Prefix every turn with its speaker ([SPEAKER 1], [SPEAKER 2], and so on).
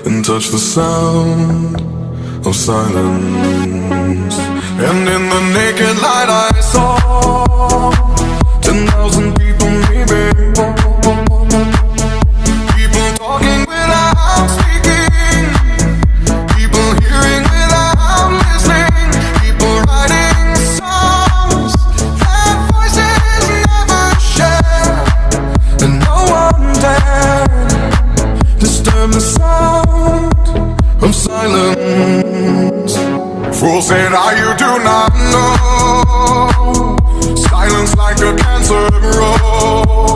[SPEAKER 1] and touch the sound of silence. And in the naked light I saw 10,000 people maybe, people talking without speaking, people hearing without listening, people writing songs that voices never share, and no one dared disturb the sound of silence. Fools said, you do not know, silence like a cancer grows.